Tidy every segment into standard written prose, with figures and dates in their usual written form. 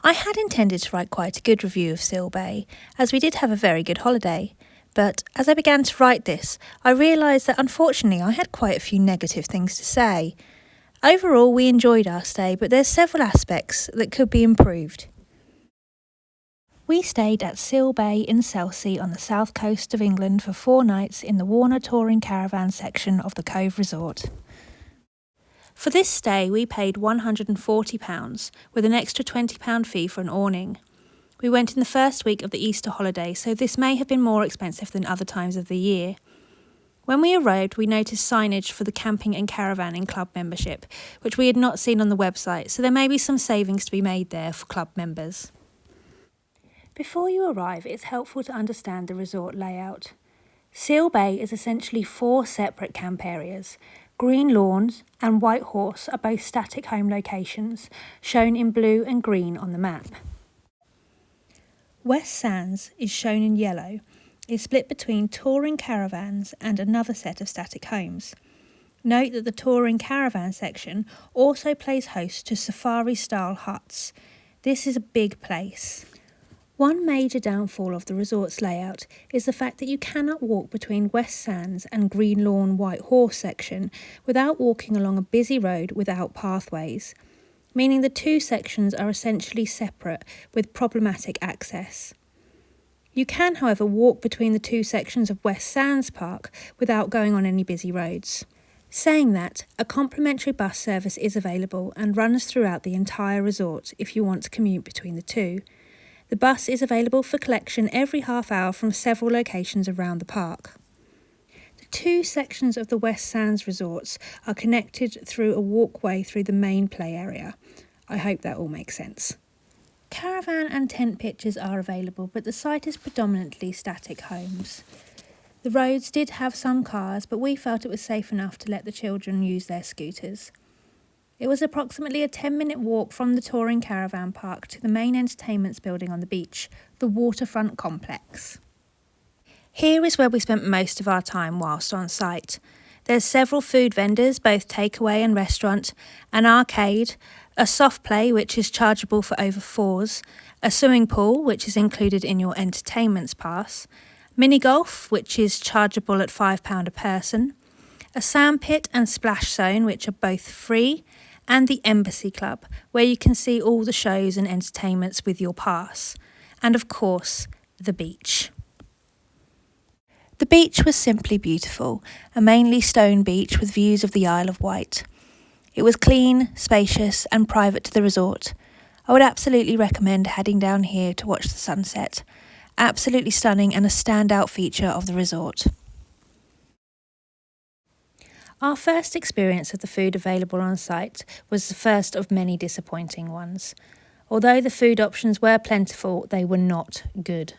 I had intended to write quite a good review of Sealbay, as we did have a very good holiday, but as I began to write this, I realised that unfortunately I had quite a few negative things to say. Overall, we enjoyed our stay, but there's several aspects that could be improved. We stayed at Sealbay in Selsey on the south coast of England for 4 nights in the Warner touring caravan section of the Cove Resort. For this stay, we paid £140, with an extra £20 fee for an awning. We went in the first week of the Easter holiday, so this may have been more expensive than other times of the year. When we arrived, we noticed signage for the camping and caravanning club membership, which we had not seen on the website, so there may be some savings to be made there for club members. Before you arrive, it's helpful to understand the resort layout. Sealbay is essentially 4 separate camp areas. Green Lawns and White Horse are both static home locations, shown in blue and green on the map. West Sands is shown in yellow. It's split between touring caravans and another set of static homes. Note that the touring caravan section also plays host to safari-style huts. This is a big place. One major downfall of the resort's layout is the fact that you cannot walk between West Sands and Green Lawn White Horse section without walking along a busy road without pathways, meaning the 2 sections are essentially separate with problematic access. You can, however, walk between the 2 sections of West Sands Park without going on any busy roads. Saying that, a complimentary bus service is available and runs throughout the entire resort if you want to commute between the 2. The bus is available for collection every half hour from several locations around the park. The 2 sections of the West Sands resorts are connected through a walkway through the main play area. I hope that all makes sense. Caravan and tent pitches are available, but the site is predominantly static homes. The roads did have some cars, but we felt it was safe enough to let the children use their scooters. It was approximately a 10-minute walk from the touring caravan park to the main entertainments building on the beach, the Waterfront complex. Here is where we spent most of our time whilst on site. There's several food vendors, both takeaway and restaurant, an arcade, a soft play which is chargeable for over 4s, a swimming pool which is included in your entertainments pass, mini golf which is chargeable at £5 a person, a sandpit and splash zone which are both free, and the Embassy Club, where you can see all the shows and entertainments with your pass. And of course, the beach. The beach was simply beautiful, a mainly stone beach with views of the Isle of Wight. It was clean, spacious and private to the resort. I would absolutely recommend heading down here to watch the sunset. Absolutely stunning and a standout feature of the resort. Our first experience of the food available on site was the first of many disappointing ones. Although the food options were plentiful, they were not good.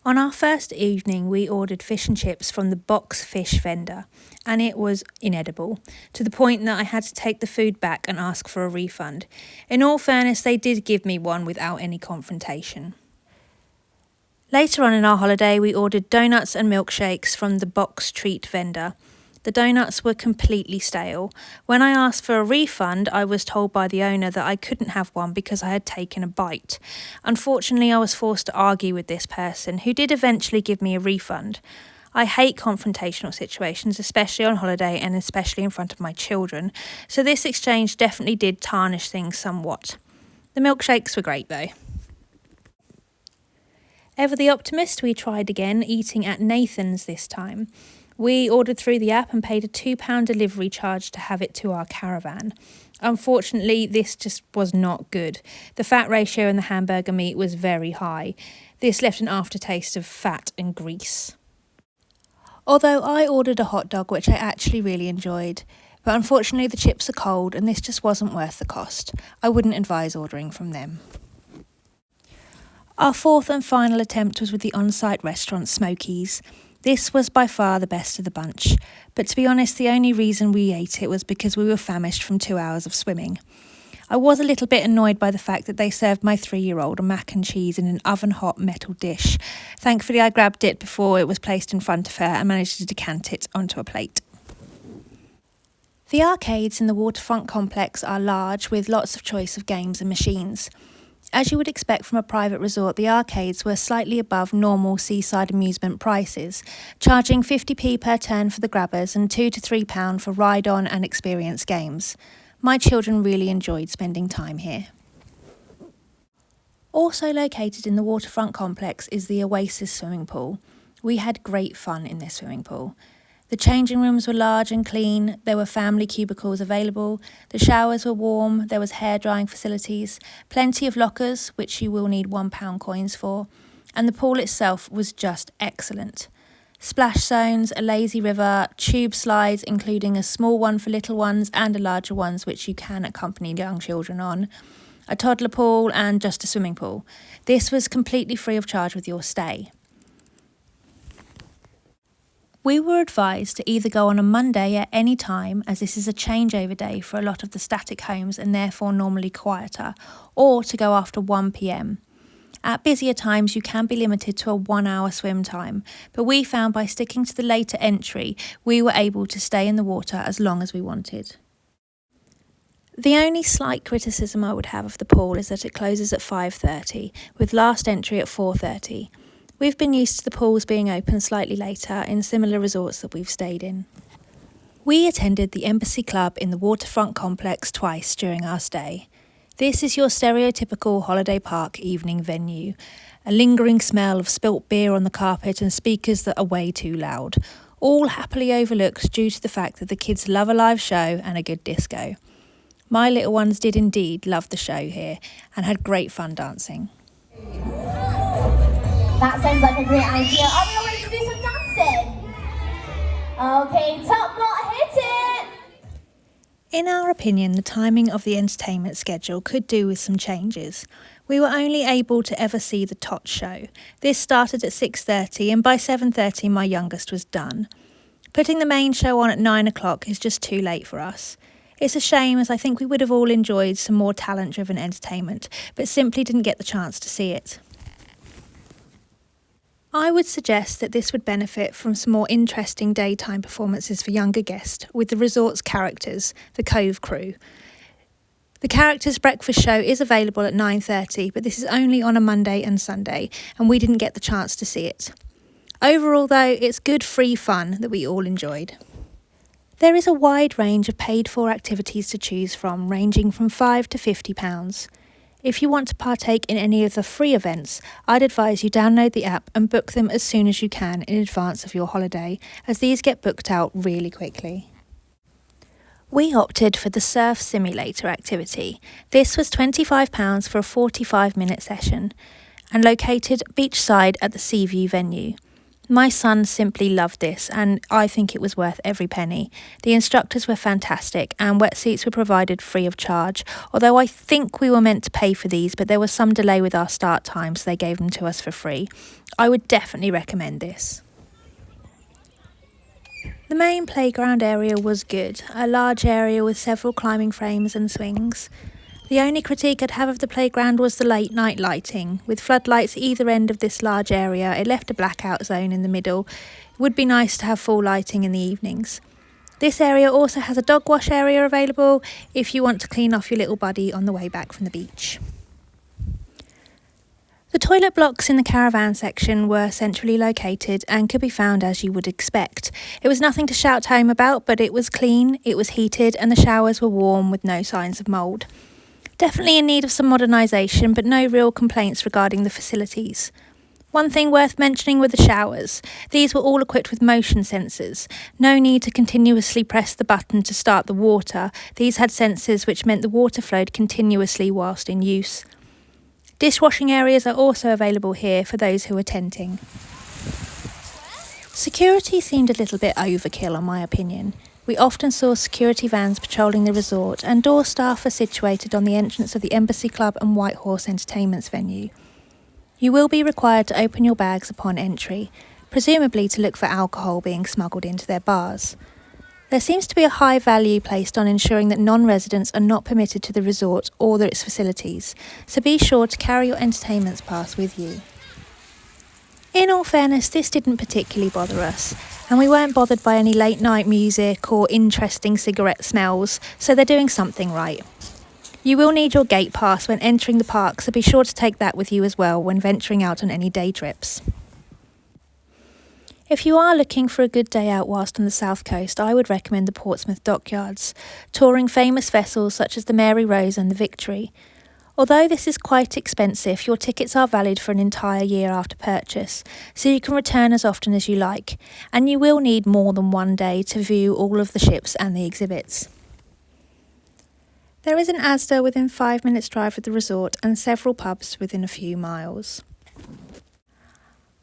On our first evening, we ordered fish and chips from the box fish vendor, and it was inedible, to the point that I had to take the food back and ask for a refund. In all fairness, they did give me one without any confrontation. Later on in our holiday, we ordered donuts and milkshakes from the box treat vendor. The donuts were completely stale. When I asked for a refund, I was told by the owner that I couldn't have one because I had taken a bite. Unfortunately, I was forced to argue with this person, who did eventually give me a refund. I hate confrontational situations, especially on holiday and especially in front of my children, so this exchange definitely did tarnish things somewhat. The milkshakes were great though. Ever the optimist, we tried again, eating at Nathan's this time. We ordered through the app and paid a £2 delivery charge to have it to our caravan. Unfortunately, this just was not good. The fat ratio in the hamburger meat was very high. This left an aftertaste of fat and grease. Although I ordered a hot dog, which I actually really enjoyed, but unfortunately the chips are cold and this just wasn't worth the cost. I wouldn't advise ordering from them. Our 4th and final attempt was with the on-site restaurant Smokies. This was by far the best of the bunch, but to be honest, the only reason we ate it was because we were famished from 2 hours of swimming. I was a little bit annoyed by the fact that they served my 3-year-old a mac and cheese in an oven-hot metal dish. Thankfully, I grabbed it before it was placed in front of her and managed to decant it onto a plate. The arcades in the Waterfront complex are large with lots of choice of games and machines. As you would expect from a private resort, the arcades were slightly above normal seaside amusement prices, charging 50p per turn for the grabbers and £2 to £3 for ride-on and experience games. My children really enjoyed spending time here. Also located in the Waterfront complex is the Oasis swimming pool. We had great fun in this swimming pool. The changing rooms were large and clean, there were family cubicles available, the showers were warm, there was hair drying facilities, plenty of lockers, which you will need £1 coins for, and the pool itself was just excellent. Splash zones, a lazy river, tube slides including a small one for little ones and a larger ones which you can accompany young children on, a toddler pool and just a swimming pool. This was completely free of charge with your stay. We were advised to either go on a Monday at any time, as this is a changeover day for a lot of the static homes and therefore normally quieter, or to go after 1 p.m. At busier times you can be limited to a 1 hour swim time, but we found by sticking to the later entry we were able to stay in the water as long as we wanted. The only slight criticism I would have of the pool is that it closes at 5:30, with last entry at 4:30. We've been used to the pools being open slightly later in similar resorts that we've stayed in. We attended the Embassy Club in the Waterfront complex twice during our stay. This is your stereotypical holiday park evening venue. A lingering smell of spilt beer on the carpet and speakers that are way too loud. All happily overlooked due to the fact that the kids love a live show and a good disco. My little ones did indeed love the show here and had great fun dancing. That sounds like a great idea. Are we all ready to do some dancing? Okay, top knot, hit it! In our opinion, the timing of the entertainment schedule could do with some changes. We were only able to ever see the Tot show. This started at 6:30 and by 7:30 my youngest was done. Putting the main show on at 9 o'clock is just too late for us. It's a shame, as I think we would have all enjoyed some more talent-driven entertainment, but simply didn't get the chance to see it. I would suggest that this would benefit from some more interesting daytime performances for younger guests with the resort's characters, the Cove crew. The characters' breakfast show is available at 9:30, but this is only on a Monday and Sunday, and we didn't get the chance to see it. Overall though, it's good free fun that we all enjoyed. There is a wide range of paid-for activities to choose from, ranging from £5 to £50. If you want to partake in any of the free events, I'd advise you download the app and book them as soon as you can in advance of your holiday, as these get booked out really quickly. We opted for the surf simulator activity. This was £25 for a 45-minute session and located beachside at the Seaview venue. My son simply loved this and I think it was worth every penny. The instructors were fantastic and wetsuits were provided free of charge, although I think we were meant to pay for these, but there was some delay with our start time, so they gave them to us for free. I would definitely recommend this. The main playground area was good, a large area with several climbing frames and swings. The only critique I'd have of the playground was the late night lighting. With floodlights either end of this large area, it left a blackout zone in the middle. It would be nice to have full lighting in the evenings. This area also has a dog wash area available if you want to clean off your little buddy on the way back from the beach. The toilet blocks in the caravan section were centrally located and could be found as you would expect. It was nothing to shout home about, but it was clean, it was heated and the showers were warm with no signs of mould. Definitely in need of some modernisation, but no real complaints regarding the facilities. One thing worth mentioning were the showers. These were all equipped with motion sensors. No need to continuously press the button to start the water. These had sensors which meant the water flowed continuously whilst in use. Dishwashing areas are also available here for those who are tenting. Security seemed a little bit overkill in my opinion. We often saw security vans patrolling the resort, and door staff are situated on the entrance of the Embassy Club and White Horse Entertainments venue. You will be required to open your bags upon entry, presumably to look for alcohol being smuggled into their bars. There seems to be a high value placed on ensuring that non-residents are not permitted to the resort or its facilities, so be sure to carry your entertainment pass with you. In all fairness, this didn't particularly bother us, and we weren't bothered by any late night music or interesting cigarette smells, so they're doing something right. You will need your gate pass when entering the park, so be sure to take that with you as well when venturing out on any day trips. If you are looking for a good day out whilst on the south coast, I would recommend the Portsmouth Dockyards, touring famous vessels such as the Mary Rose and the Victory. Although this is quite expensive, your tickets are valid for an entire year after purchase, so you can return as often as you like, and you will need more than one day to view all of the ships and the exhibits. There is an Asda within 5 minutes drive of the resort and several pubs within a few miles.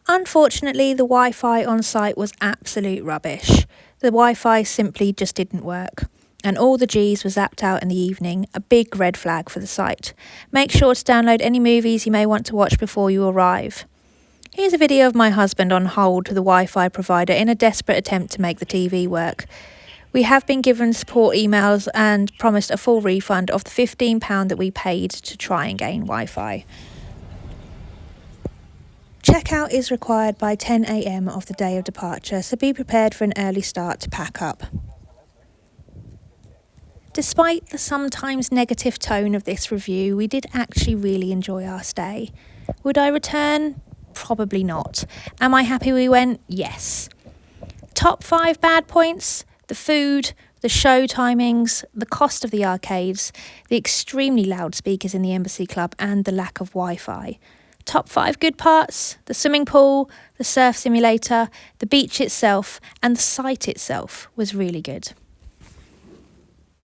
Unfortunately, the Wi-Fi on site was absolute rubbish. The Wi-Fi simply just didn't work, and all the Gs were zapped out in the evening, a big red flag for the site. Make sure to download any movies you may want to watch before you arrive. Here's a video of my husband on hold to the Wi-Fi provider in a desperate attempt to make the TV work. We have been given support emails and promised a full refund of the £15 that we paid to try and gain Wi-Fi. Checkout is required by 10 AM of the day of departure, so be prepared for an early start to pack up. Despite the sometimes negative tone of this review, we did actually really enjoy our stay. Would I return? Probably not. Am I happy we went? Yes. Top 5 bad points? The food, the show timings, the cost of the arcades, the extremely loud speakers in the Embassy Club, and the lack of Wi-Fi. Top 5 good parts? The swimming pool, the surf simulator, the beach itself, and the site itself was really good.